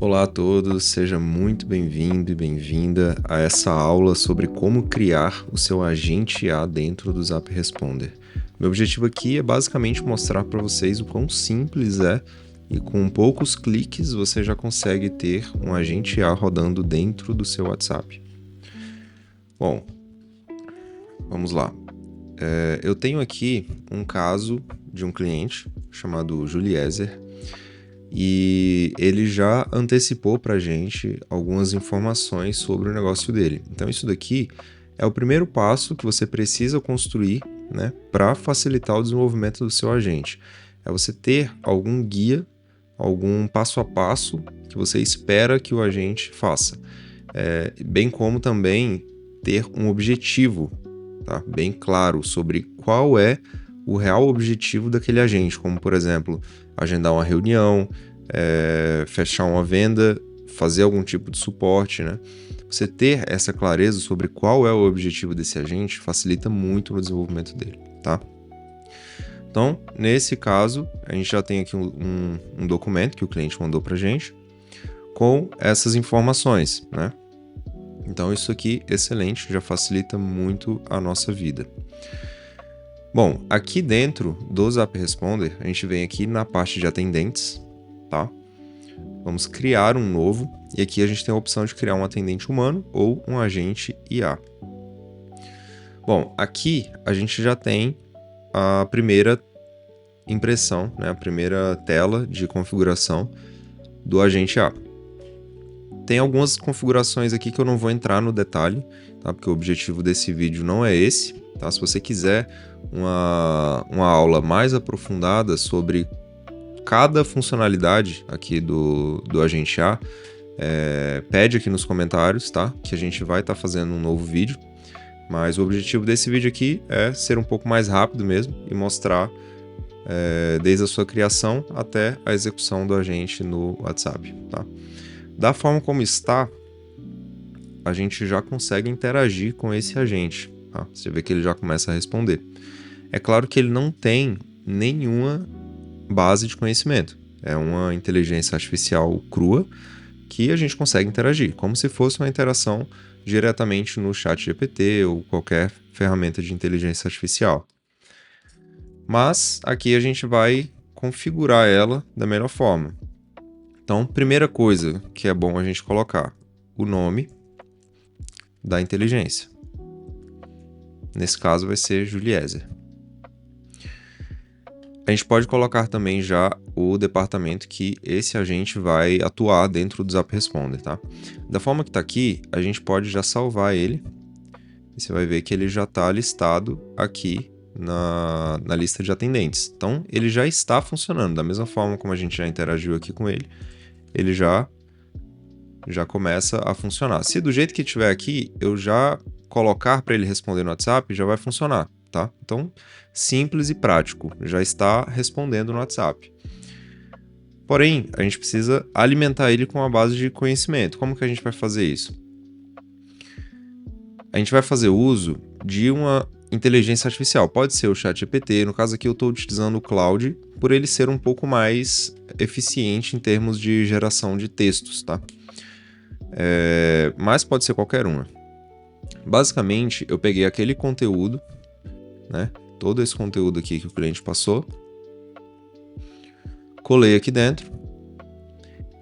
Olá a todos, seja muito bem-vindo e bem-vinda a essa aula sobre como criar o seu agente IA dentro do Zap Responder. Meu objetivo aqui é basicamente mostrar para vocês o quão simples é e com poucos cliques você já consegue ter um agente IA rodando dentro do seu WhatsApp. Bom, vamos lá. Eu tenho aqui um caso de um cliente chamado Juliezer, e ele já antecipou para a gente algumas informações sobre o negócio dele. Então isso daqui é o primeiro passo que você precisa construir, né, para facilitar o desenvolvimento do seu agente. É você ter algum guia, algum passo a passo que você espera que o agente faça. Bem como também ter um objetivo, tá, bem claro sobre qual é o real objetivo daquele agente, como, por exemplo, agendar uma reunião, fechar uma venda, fazer algum tipo de suporte, né? Você ter essa clareza sobre qual é o objetivo desse agente facilita muito no desenvolvimento dele, tá? Então, nesse caso, a gente já tem aqui um documento que o cliente mandou pra gente com essas informações, né? Então, isso aqui, excelente, já facilita muito a nossa vida. Bom, aqui dentro do Zap Responder, a gente vem aqui na parte de atendentes, tá? Vamos criar um novo, e aqui a gente tem a opção de criar um atendente humano ou um agente IA. Bom, aqui a gente já tem a primeira impressão, né? A primeira tela de configuração do agente IA. Tem algumas configurações aqui que eu não vou entrar no detalhe, tá? Porque o objetivo desse vídeo não é esse, tá? Se você quiser uma aula mais aprofundada sobre cada funcionalidade aqui do agente IA, pede aqui nos comentários, tá? Que a gente vai estar fazendo um novo vídeo, mas o objetivo desse vídeo aqui é ser um pouco mais rápido mesmo e mostrar desde a sua criação até a execução do agente no WhatsApp, tá? Da forma como está, a gente já consegue interagir com esse agente, tá? Você vê que ele já começa a responder. É claro que ele não tem nenhuma base de conhecimento. É uma inteligência artificial crua que a gente consegue interagir, como se fosse uma interação diretamente no ChatGPT ou qualquer ferramenta de inteligência artificial. Mas aqui a gente vai configurar ela da melhor forma. Então, primeira coisa que é bom a gente colocar, o nome da inteligência. Nesse caso vai ser Juliezer. A gente pode colocar também já o departamento que esse agente vai atuar dentro do Zap Responder, tá? Da forma que está aqui, a gente pode já salvar ele. E você vai ver que ele já está listado aqui na lista de atendentes. Então, ele já está funcionando. Da mesma forma como a gente já interagiu aqui com ele, ele já começa a funcionar. Se do jeito que tiver aqui, eu já colocar para ele responder no WhatsApp, já vai funcionar, tá? Então, simples e prático, já está respondendo no WhatsApp. Porém, a gente precisa alimentar ele com uma base de conhecimento. Como que a gente vai fazer isso? A gente vai fazer uso de uma inteligência artificial. Pode ser o ChatGPT, no caso aqui eu estou utilizando o Claude, por ele ser um pouco mais eficiente em termos de geração de textos, tá? Mas pode ser qualquer uma. Basicamente, eu peguei aquele conteúdo, né? Todo esse conteúdo aqui que o cliente passou, colei aqui dentro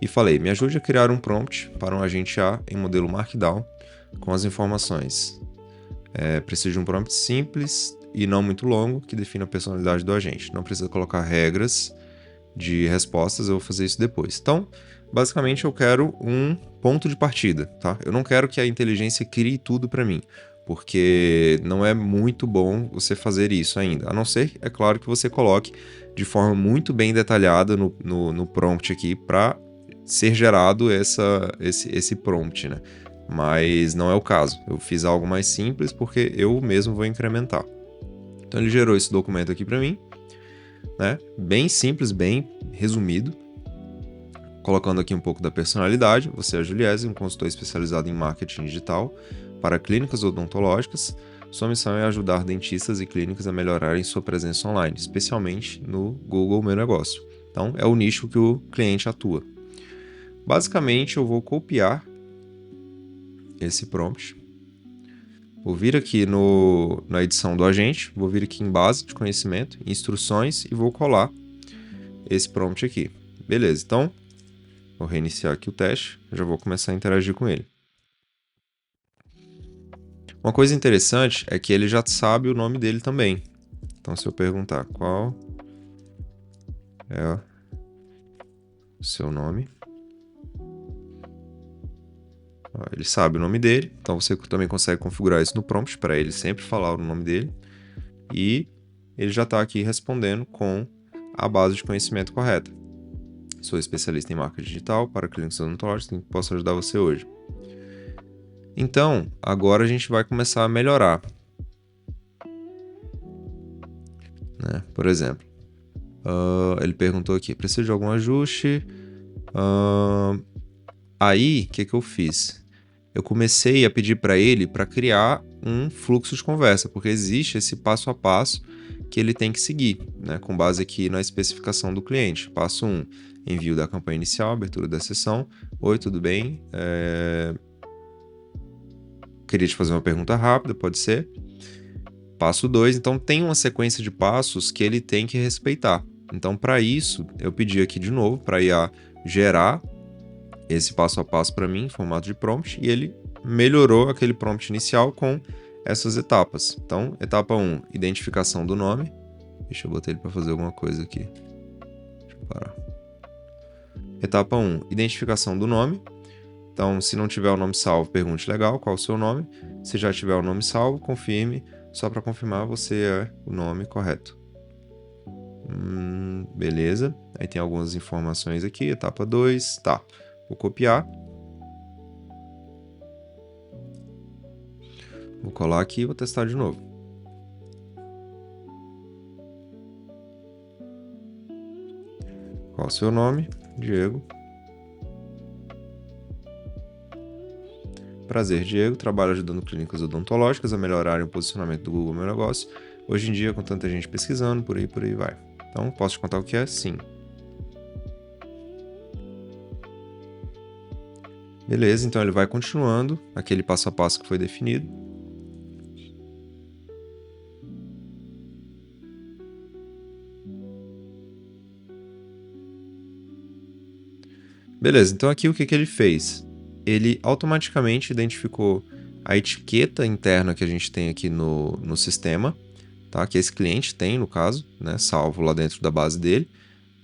e falei, me ajude a criar um prompt para um agente A em modelo Markdown com as informações. Preciso de um prompt simples e não muito longo que defina a personalidade do agente. Não precisa colocar regras de respostas, eu vou fazer isso depois. Então, basicamente eu quero um ponto de partida, tá? Eu não quero que a inteligência crie tudo para mim, porque não é muito bom você fazer isso ainda. A não ser, é claro, que você coloque de forma muito bem detalhada no prompt aqui para ser gerado esse prompt, né? Mas não é o caso. Eu fiz algo mais simples porque eu mesmo vou incrementar. Então ele gerou esse documento aqui para mim, né? Bem simples, bem resumido. Colocando aqui um pouco da personalidade. Você é a Juliezer, um consultor especializado em marketing digital para clínicas odontológicas. Sua missão é ajudar dentistas e clínicas a melhorarem sua presença online, especialmente no Google Meu Negócio. Então, é o nicho que o cliente atua. Basicamente, eu vou copiar esse prompt, vou vir aqui na edição do agente, vou vir aqui em base de conhecimento, instruções, e vou colar esse prompt aqui. Beleza, então, vou reiniciar aqui o teste, já vou começar a interagir com ele. Uma coisa interessante é que ele já sabe o nome dele também. Então, se eu perguntar qual é o seu nome, ele sabe o nome dele. Então, você também consegue configurar isso no prompt para ele sempre falar o nome dele. E ele já está aqui respondendo com a base de conhecimento correta. Sou especialista em marketing digital para clínicas odontológicas, em que posso ajudar você hoje. Então, agora a gente vai começar a melhorar. Né? Por exemplo, ele perguntou aqui, precisa de algum ajuste? Aí, o que eu fiz? Eu comecei a pedir para ele para criar um fluxo de conversa, porque existe esse passo a passo que ele tem que seguir, né? Com base aqui na especificação do cliente. Passo 1, envio da campanha inicial, abertura da sessão. Oi, tudo bem? Queria te fazer uma pergunta rápida, pode ser? Passo 2, então tem uma sequência de passos que ele tem que respeitar. Então, para isso, eu pedi aqui de novo para a IA gerar esse passo a passo para mim em formato de prompt, e ele melhorou aquele prompt inicial com essas etapas. Então, etapa 1, identificação do nome. Deixa eu botar ele para fazer alguma coisa aqui. Deixa eu parar. Etapa 1, identificação do nome. Então, se não tiver o nome salvo, pergunte legal, qual o seu nome. Se já tiver o nome salvo, confirme. Só para confirmar, você é o nome correto. Beleza. Aí tem algumas informações aqui. Etapa 2, tá. Vou copiar. Vou colar aqui e vou testar de novo. Qual o seu nome? Diego. Prazer, Diego. Trabalho ajudando clínicas odontológicas a melhorarem o posicionamento do Google Meu Negócio. Hoje em dia, com tanta gente pesquisando, por aí vai. Então, posso te contar o que é? Sim. Beleza, então ele vai continuando aquele passo a passo que foi definido. Beleza, então aqui o que ele fez? Ele automaticamente identificou a etiqueta interna que a gente tem aqui no sistema, tá? Que esse cliente tem, no caso, né? Salvo lá dentro da base dele.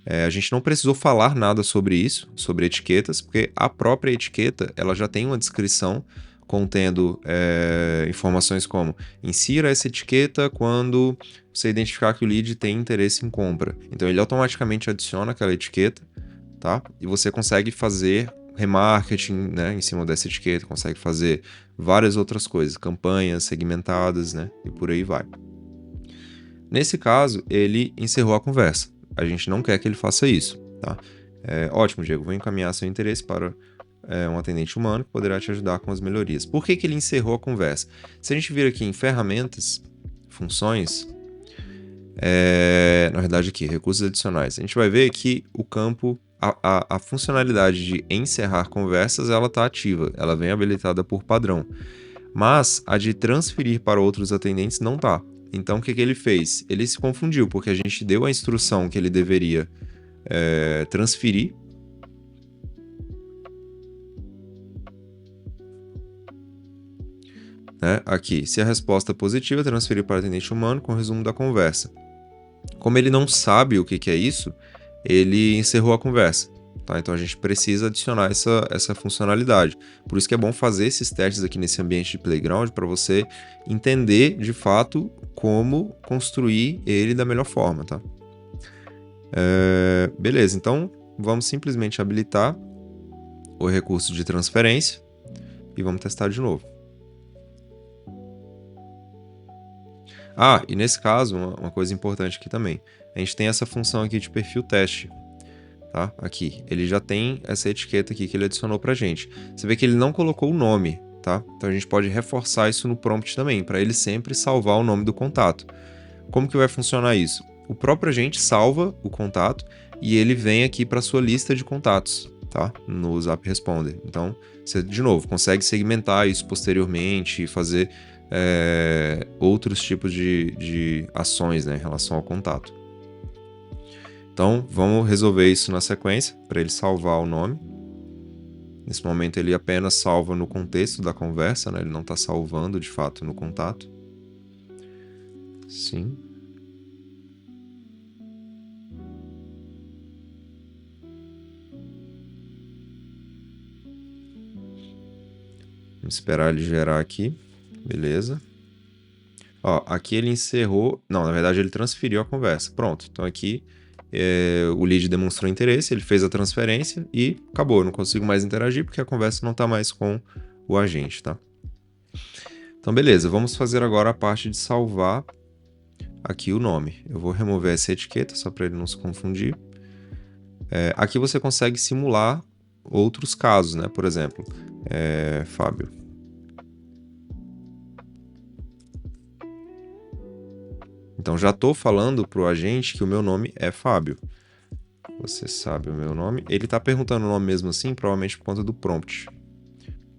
A gente não precisou falar nada sobre isso, sobre etiquetas, porque a própria etiqueta ela já tem uma descrição contendo informações como insira essa etiqueta quando você identificar que o lead tem interesse em compra. Então ele automaticamente adiciona aquela etiqueta, tá? E você consegue fazer remarketing, né, em cima dessa etiqueta, consegue fazer várias outras coisas, campanhas segmentadas, né, e por aí vai. Nesse caso, ele encerrou a conversa. A gente não quer que ele faça isso, tá? Ótimo, Diego, vou encaminhar seu interesse para um atendente humano que poderá te ajudar com as melhorias. Por que ele encerrou a conversa? Se a gente vir aqui em ferramentas, funções, na verdade aqui, recursos adicionais, a gente vai ver que o campo, a funcionalidade de encerrar conversas, ela está ativa, ela vem habilitada por padrão, mas a de transferir para outros atendentes não está. Então, o que ele fez? Ele se confundiu, porque a gente deu a instrução que ele deveria transferir. Né? Aqui, se a resposta é positiva, transferir para o atendente humano com o resumo da conversa. Como ele não sabe o que é isso, ele encerrou a conversa. Tá? Então, a gente precisa adicionar essa funcionalidade. Por isso que é bom fazer esses testes aqui nesse ambiente de playground para você entender, de fato, como construir ele da melhor forma. Tá? Beleza, então vamos simplesmente habilitar o recurso de transferência e vamos testar de novo. E nesse caso, uma coisa importante aqui também. A gente tem essa função aqui de perfil teste. Tá? Aqui, ele já tem essa etiqueta aqui que ele adicionou pra gente. Você vê que ele não colocou o nome, tá? Então a gente pode reforçar isso no prompt também, para ele sempre salvar o nome do contato. Como que vai funcionar isso? O próprio agente salva o contato e ele vem aqui para sua lista de contatos. tá? No Zap Responder. Então, você, de novo, consegue segmentar isso posteriormente e fazer outros tipos de ações, né, em relação ao contato. Então, vamos resolver isso na sequência, para ele salvar o nome. Nesse momento, ele apenas salva no contexto da conversa, né? Ele não está salvando, de fato, no contato. Sim. Vamos esperar ele gerar aqui. Beleza. Ó, aqui ele encerrou... Não, na verdade ele transferiu a conversa. Pronto. Então aqui o lead demonstrou interesse, ele fez a transferência e acabou. Eu não consigo mais interagir porque a conversa não está mais com o agente, tá? Então beleza, vamos fazer agora a parte de salvar aqui o nome. Eu vou remover essa etiqueta só para ele não se confundir. Aqui você consegue simular outros casos, né? Por exemplo, Fábio. Então já estou falando para o agente que o meu nome é Fábio. Você sabe o meu nome. Ele está perguntando o nome mesmo assim, provavelmente por conta do prompt.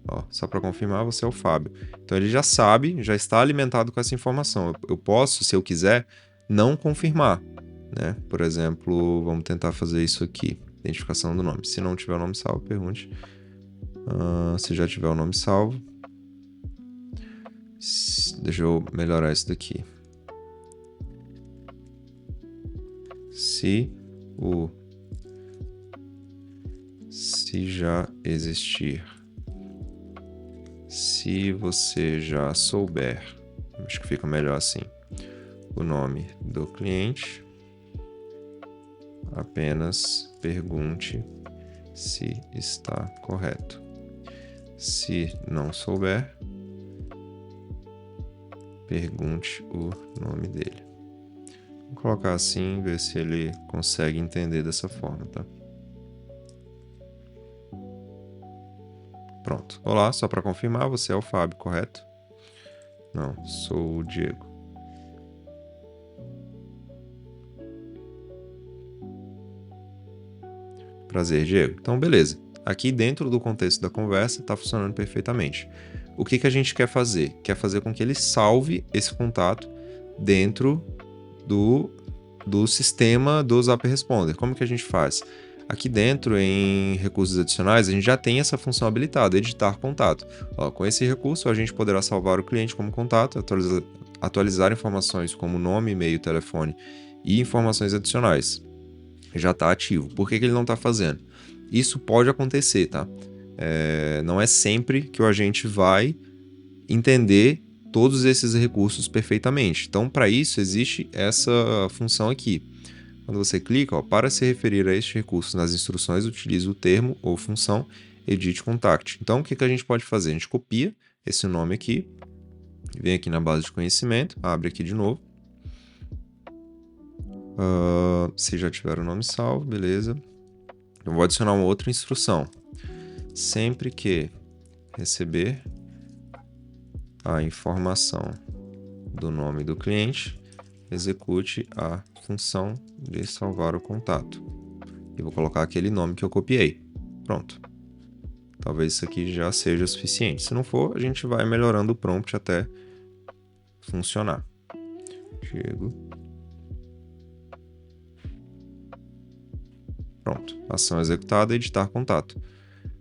Ó, só para confirmar, você é o Fábio. Então ele já sabe, já está alimentado com essa informação. Eu posso, se eu quiser, não confirmar, né? Por exemplo, vamos tentar fazer isso aqui. Identificação do nome. Se não tiver o nome salvo, pergunte. Se já tiver o nome salvo. Deixa eu melhorar isso daqui. Se já existir. Se você já souber. Acho que fica melhor assim. O nome do cliente. Apenas pergunte se está correto. Se não souber, pergunte o nome dele. Vou colocar assim, ver se ele consegue entender dessa forma, tá? Pronto. Olá, só para confirmar, você é o Fábio, correto? Não, sou o Diego. Prazer, Diego. Então, beleza. Aqui dentro do contexto da conversa está funcionando perfeitamente. O que a gente quer fazer? Quer fazer com que ele salve esse contato dentro do sistema do Zap Responder. Como que a gente faz? Aqui dentro, em recursos adicionais, a gente já tem essa função habilitada, editar contato. Ó, com esse recurso, a gente poderá salvar o cliente como contato, atualizar informações como nome, e-mail, telefone e informações adicionais. Já está ativo. Por que ele não está fazendo? Isso pode acontecer, tá? Não é sempre que o agente vai entender todos esses recursos perfeitamente. Então, para isso, existe essa função aqui. Quando você clica, ó, para se referir a este recurso nas instruções, utilize o termo ou função edit contact. Então, o que a gente pode fazer? A gente copia esse nome aqui, vem aqui na base de conhecimento, abre aqui de novo. Se já tiver o nome salvo, beleza. Eu vou adicionar uma outra instrução. Sempre que receber a informação do nome do cliente, execute a função de salvar o contato. E vou colocar aquele nome que eu copiei. Pronto. Talvez isso aqui já seja suficiente. Se não for, a gente vai melhorando o prompt até funcionar. Diego. Pronto. Ação executada, editar contato.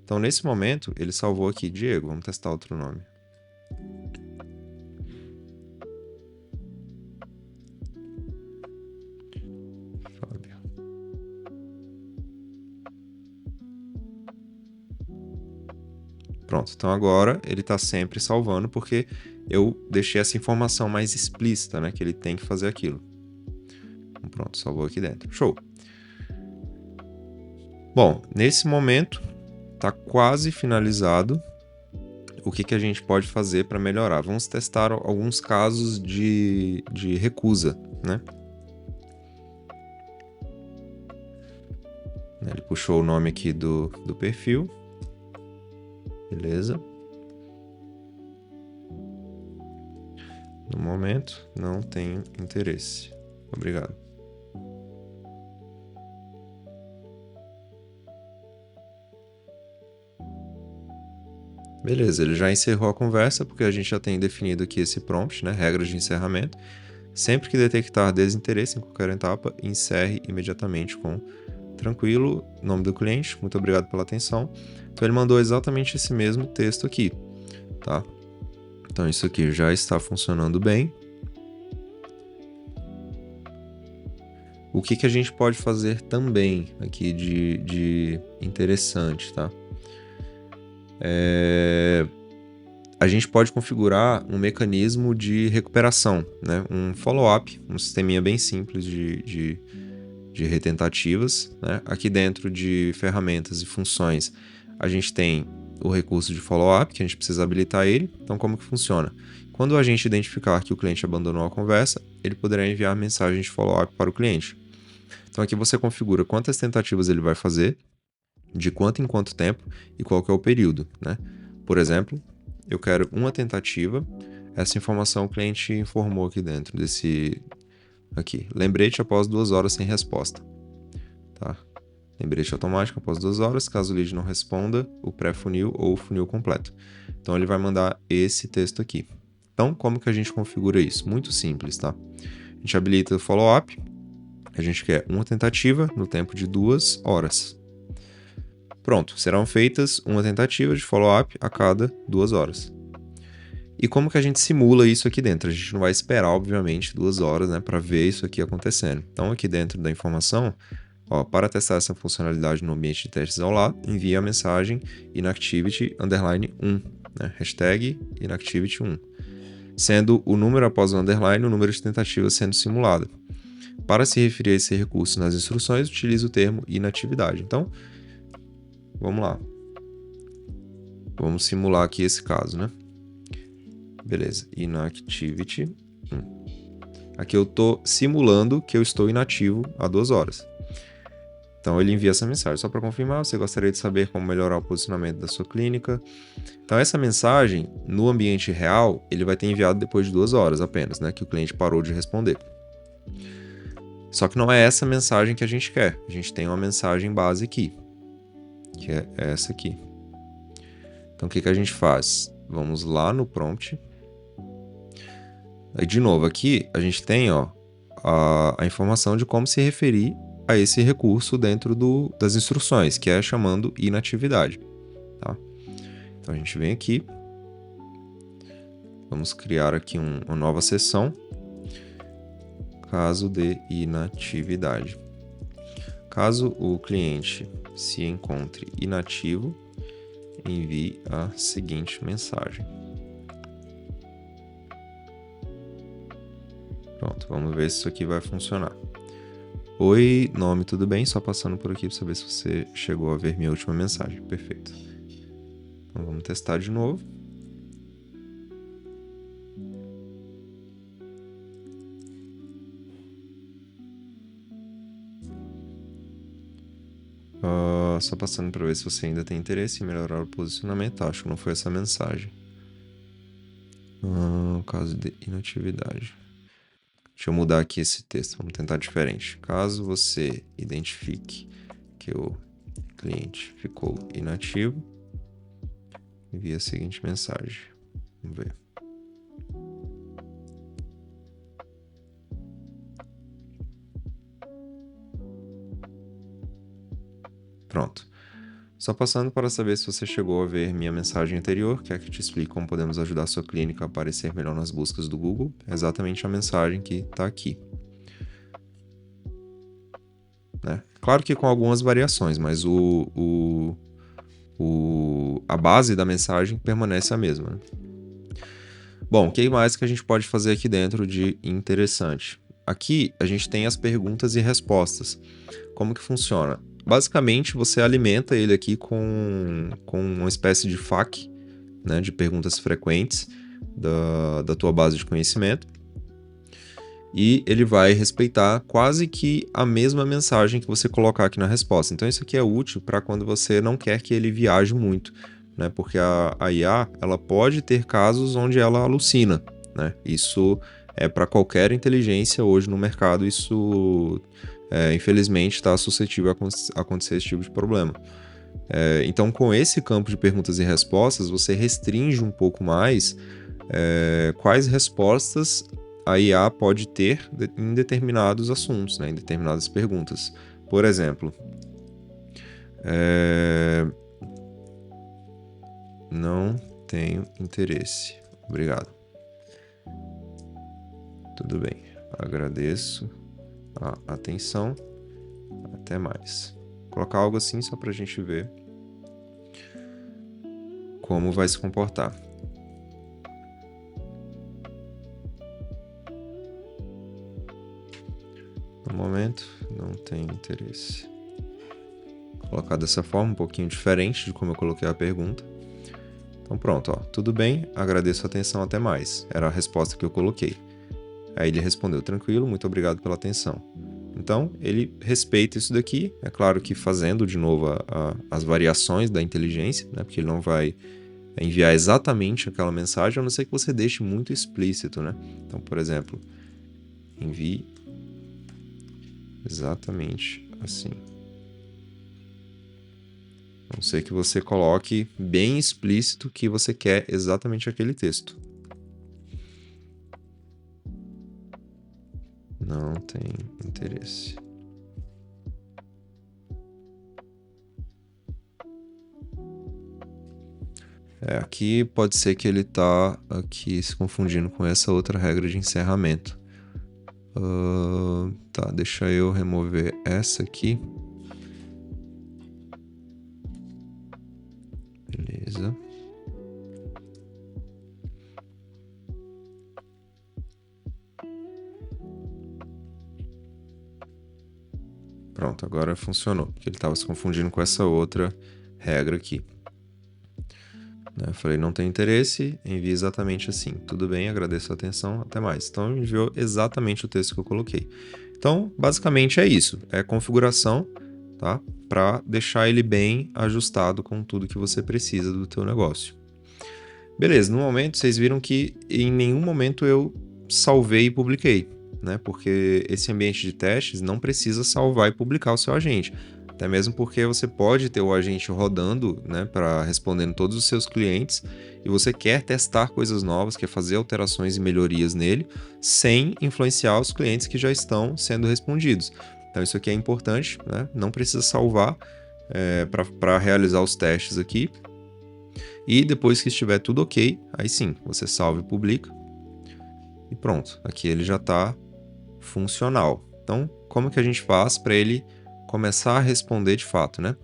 Então, nesse momento, ele salvou aqui Diego. Vamos testar outro nome. Fábio. Pronto. Então, agora ele está sempre salvando porque eu deixei essa informação mais explícita, né? Que ele tem que fazer aquilo. Então, pronto. Salvou aqui dentro. Show. Bom, nesse momento, está quase finalizado. O que a gente pode fazer para melhorar? Vamos testar alguns casos de recusa, né? Ele puxou o nome aqui do perfil. Beleza. No momento, não tenho interesse. Obrigado. Beleza, ele já encerrou a conversa, porque a gente já tem definido aqui esse prompt, né? Regras de encerramento. Sempre que detectar desinteresse em qualquer etapa, encerre imediatamente com tranquilo, nome do cliente, muito obrigado pela atenção. Então ele mandou exatamente esse mesmo texto aqui, tá? Então isso aqui já está funcionando bem. O que a gente pode fazer também aqui de interessante, tá? A gente pode configurar um mecanismo de recuperação, né? Um follow-up, um sisteminha bem simples de retentativas, né? Aqui dentro de ferramentas e funções, a gente tem o recurso de follow-up, que a gente precisa habilitar ele. Então, como que funciona? Quando a gente identificar que o cliente abandonou a conversa, ele poderá enviar mensagem de follow-up para o cliente. Então, aqui você configura quantas tentativas ele vai fazer, de quanto em quanto tempo e qual que é o período, né? Por exemplo, eu quero uma tentativa. Essa informação o cliente informou aqui dentro desse... Aqui, lembrete após 2 horas sem resposta. Tá? Lembrete automático após 2 horas, caso o lead não responda, o pré-funil ou o funil completo. Então ele vai mandar esse texto aqui. Então, como que a gente configura isso? Muito simples, tá? A gente habilita o follow-up. A gente quer uma tentativa no tempo de 2 horas. Pronto, serão feitas uma tentativa de follow-up a cada 2 horas. E como que a gente simula isso aqui dentro? A gente não vai esperar, obviamente, 2 horas, né, para ver isso aqui acontecendo. Então, aqui dentro da informação, ó, para testar essa funcionalidade no ambiente de testes ao lado, envie a mensagem inactivity_1, né, hashtag inactivity1, sendo o número após o underline o número de tentativas sendo simulado. Para se referir a esse recurso nas instruções, utilize o termo inatividade. Então, vamos lá. Vamos simular aqui esse caso, né? Beleza, inactivity 1. Aqui eu estou simulando que eu estou inativo há 2 horas. Então ele envia essa mensagem. Só para confirmar, você gostaria de saber como melhorar o posicionamento da sua clínica. Então essa mensagem, no ambiente real, ele vai ter enviado depois de 2 horas apenas, né? Que o cliente parou de responder. Só que não é essa mensagem que a gente quer. A gente tem uma mensagem base aqui, que é essa aqui. Então o que a gente faz? Vamos lá no prompt. Aí, de novo, aqui a gente tem, ó, a informação de como se referir a esse recurso dentro das instruções, que é chamando inatividade. Tá? Então a gente vem aqui, vamos criar aqui uma nova seção, caso de inatividade. Caso o cliente se encontre inativo, envie a seguinte mensagem. Pronto, vamos ver se isso aqui vai funcionar. Oi, nome, tudo bem? Só passando por aqui para saber se você chegou a ver minha última mensagem. Perfeito. Então vamos testar de novo. Só passando para ver se você ainda tem interesse em melhorar o posicionamento. Acho que não foi essa mensagem. Caso de inatividade. Deixa eu mudar aqui esse texto, vamos tentar diferente. Caso você identifique que o cliente ficou inativo, envie a seguinte mensagem. Vamos ver. Pronto. Só passando para saber se você chegou a ver minha mensagem anterior, que é que te explica como podemos ajudar a sua clínica a aparecer melhor nas buscas do Google. É exatamente a mensagem que está aqui. Né? Claro que com algumas variações, mas a base da mensagem permanece a mesma. Né? Bom, o que mais que a gente pode fazer aqui dentro de interessante? Aqui a gente tem as perguntas e respostas. Como que funciona? Basicamente, você alimenta ele aqui com uma espécie de FAQ, né, de perguntas frequentes da tua base de conhecimento. E ele vai respeitar quase que a mesma mensagem que você colocar aqui na resposta. Então, isso aqui é útil para quando você não quer que ele viaje muito, né? Porque a IA, ela pode ter casos onde ela alucina, né? Isso é para qualquer inteligência hoje no mercado, isso... infelizmente está suscetível a acontecer esse tipo de problema. Então, com esse campo de perguntas e respostas, você restringe um pouco mais quais respostas a IA pode ter em determinados assuntos, né, em determinadas perguntas. Por exemplo, não tenho interesse. Obrigado. Tudo bem. Agradeço a atenção. Até mais. Vou colocar algo assim só para a gente ver como vai se comportar. No momento, não tem interesse. Vou colocar dessa forma, um pouquinho diferente de como eu coloquei a pergunta. Então pronto, ó. Tudo bem, agradeço a atenção, até mais. Era a resposta que eu coloquei. Aí ele respondeu, tranquilo, muito obrigado pela atenção. Então, ele respeita isso daqui, é claro que fazendo de novo as variações da inteligência, né, porque ele não vai enviar exatamente aquela mensagem, a não ser que você deixe muito explícito, né? Então, por exemplo, envie exatamente assim. A não ser que você coloque bem explícito que você quer exatamente aquele texto. Não tem interesse. Aqui pode ser que ele está aqui se confundindo com essa outra regra de encerramento. Tá, deixa eu remover essa aqui. Beleza. Pronto, agora funcionou, porque ele estava se confundindo com essa outra regra aqui. Eu falei, não tem interesse, envie exatamente assim. Tudo bem, agradeço a atenção, até mais. Então, enviou exatamente o texto que eu coloquei. Então, basicamente é isso. É configuração, tá? Para deixar ele bem ajustado com tudo que você precisa do teu negócio. Beleza, no momento vocês viram que em nenhum momento eu salvei e publiquei, né? Porque esse ambiente de testes não precisa salvar e publicar o seu agente. Até mesmo porque você pode ter o agente rodando, né, para respondendo todos os seus clientes, e você quer testar coisas novas, quer fazer alterações e melhorias nele, sem influenciar os clientes que já estão sendo respondidos. Então isso aqui é importante, né? Não precisa salvar para realizar os testes aqui. E depois que estiver tudo ok, aí sim, você salva e publica. E pronto, aqui ele já está funcional. Então, como que a gente faz para ele começar a responder de fato, né?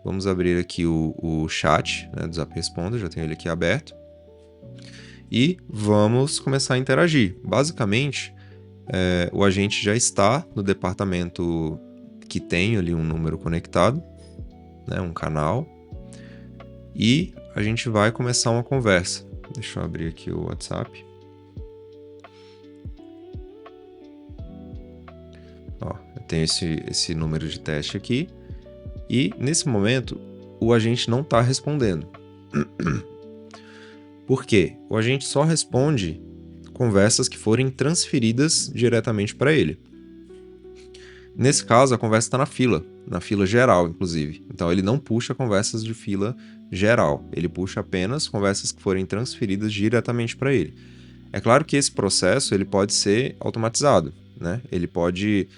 Vamos abrir aqui o chat, né, do Zap Responder, já tenho ele aqui aberto. E vamos começar a interagir. Basicamente, o agente já está no departamento que tem ali um número conectado, né, um canal. E a gente vai começar uma conversa. Deixa eu abrir aqui o WhatsApp. Ó, eu tenho esse número de teste aqui. E, nesse momento, o agente não está respondendo. Por quê? O agente só responde conversas que forem transferidas diretamente para ele. Nesse caso, a conversa está na fila geral, inclusive. Então, ele não puxa conversas de fila geral. Ele puxa apenas conversas que forem transferidas diretamente para ele. É claro que esse processo ele pode ser automatizado, né? Ele pode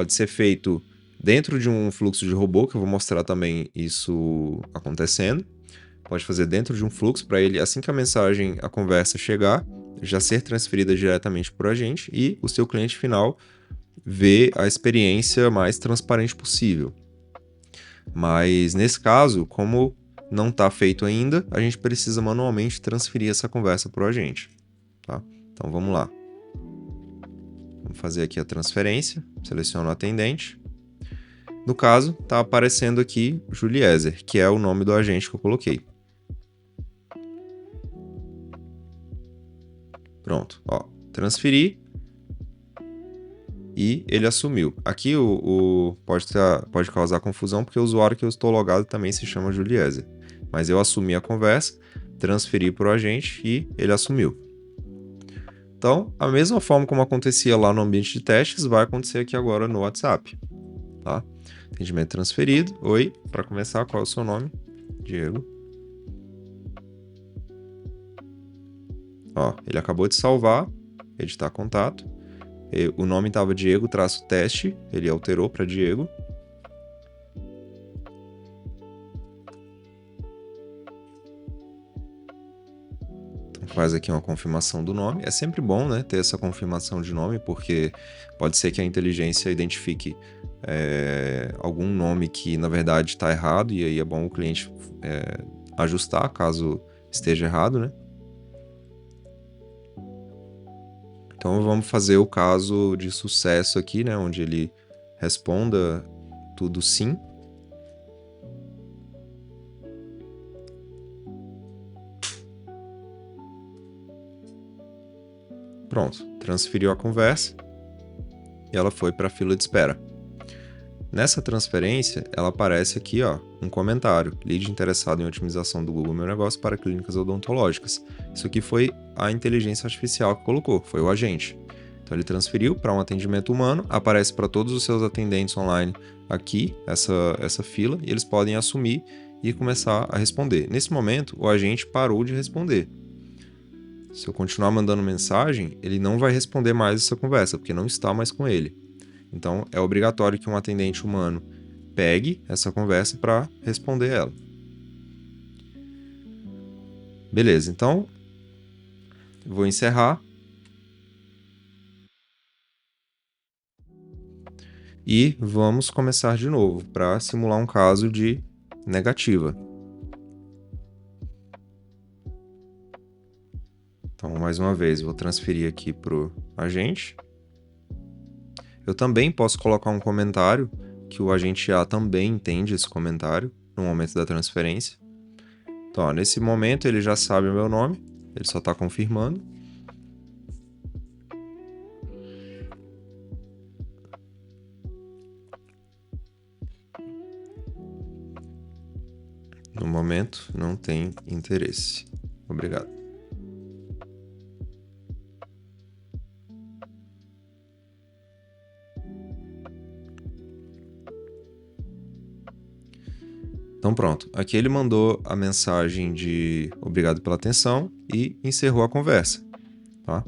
ser feito dentro de um fluxo de robô, que eu vou mostrar também isso acontecendo. Pode fazer dentro de um fluxo para ele, assim que a conversa chegar, já ser transferida diretamente para a gente e o seu cliente final ver a experiência mais transparente possível. Mas nesse caso, como não está feito ainda, a gente precisa manualmente transferir essa conversa para o agente. Tá? Então vamos lá. Vamos fazer aqui a transferência, seleciono o atendente. No caso, está aparecendo aqui Juliezer, que é o nome do agente que eu coloquei. Pronto, ó, transferi e ele assumiu. Aqui pode causar confusão porque o usuário que eu estou logado também se chama Juliezer. Mas eu assumi a conversa, transferi para o agente e ele assumiu. Então, a mesma forma como acontecia lá no ambiente de testes, vai acontecer aqui agora no WhatsApp. Tá? Atendimento transferido. Oi, para começar, qual é o seu nome? Diego. Ó, ele acabou de salvar, editar contato. O nome estava Diego-teste, ele alterou para Diego. Então faz aqui uma confirmação do nome. É sempre bom, né, ter essa confirmação de nome, porque pode ser que a inteligência identifique algum nome que na verdade está errado, e aí é bom o cliente ajustar caso esteja errado, né? Então vamos fazer o caso de sucesso aqui, né, onde ele responda tudo sim. Pronto, transferiu a conversa e ela foi para a fila de espera. Nessa transferência, ela aparece aqui, ó, um comentário: lead interessado em otimização do Google Meu Negócio para clínicas odontológicas. Isso aqui foi a inteligência artificial que colocou, foi o agente. Então ele transferiu para um atendimento humano, aparece para todos os seus atendentes online aqui, essa fila, e eles podem assumir e começar a responder. Nesse momento, o agente parou de responder. Se eu continuar mandando mensagem, ele não vai responder mais essa conversa, porque não está mais com ele. Então, é obrigatório que um atendente humano pegue essa conversa para responder ela. Beleza, então, vou encerrar. E vamos começar de novo para simular um caso de negativa. Então, mais uma vez, vou transferir aqui para o agente. Eu também posso colocar um comentário, que o agente A também entende esse comentário no momento da transferência. Então, ó, nesse momento ele já sabe o meu nome, ele só está confirmando. No momento, não tem interesse. Obrigado. Então pronto, aqui ele mandou a mensagem de obrigado pela atenção e encerrou a conversa, tá?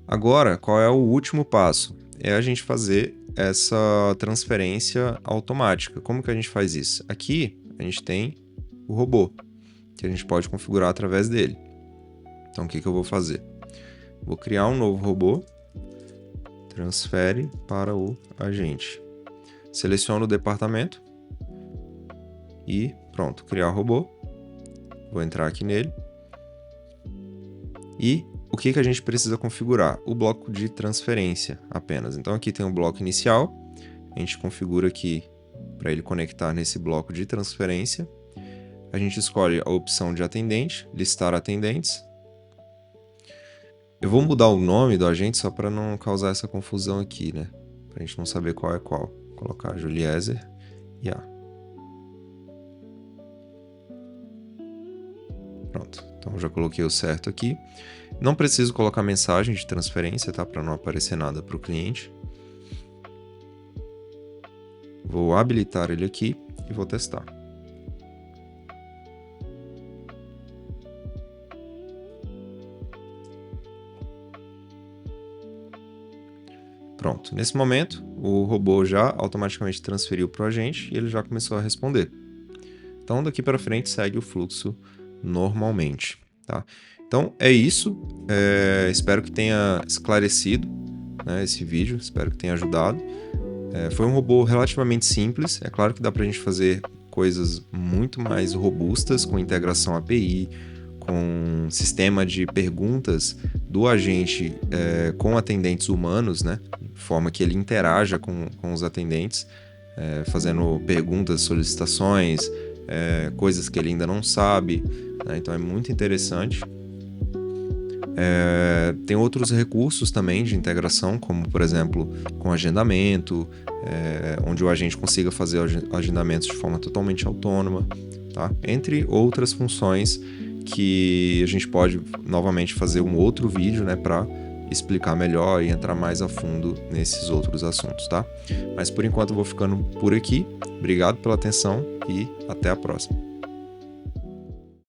Agora, qual é o último passo? É a gente fazer essa transferência automática. Como que a gente faz isso? Aqui a gente tem o robô, que a gente pode configurar através dele. Então o que eu vou fazer? Vou criar um novo robô, transfere para o agente. Seleciono o departamento e pronto, criar robô. Vou entrar aqui nele. E o que a gente precisa configurar? O bloco de transferência apenas. Então aqui tem o bloco inicial. A gente configura aqui para ele conectar nesse bloco de transferência. A gente escolhe a opção de atendente, listar atendentes. Eu vou mudar o nome do agente só para não causar essa confusão aqui, né? Para a gente não saber qual é qual. Vou colocar Juliezer e A. Pronto, então já coloquei o certo aqui. Não preciso colocar mensagem de transferência, tá? Para não aparecer nada para o cliente. Vou habilitar ele aqui e vou testar. Pronto, nesse momento o robô já automaticamente transferiu para o agente e ele já começou a responder. Então daqui para frente segue o fluxo normalmente, tá? Então é isso, espero que tenha esclarecido, né, esse vídeo, espero que tenha ajudado. Foi um robô relativamente simples, é claro que dá para a gente fazer coisas muito mais robustas com integração API, com sistema de perguntas do agente com atendentes humanos, né, de forma que ele interaja com os atendentes, fazendo perguntas, solicitações, coisas que ele ainda não sabe, né? Então é muito interessante. Tem outros recursos também de integração, como por exemplo com agendamento, onde o agente consiga fazer agendamentos de forma totalmente autônoma, tá? Entre outras funções que a gente pode novamente fazer um outro vídeo, né, para explicar melhor e entrar mais a fundo nesses outros assuntos, tá? Mas por enquanto eu vou ficando por aqui. Obrigado pela atenção e até a próxima.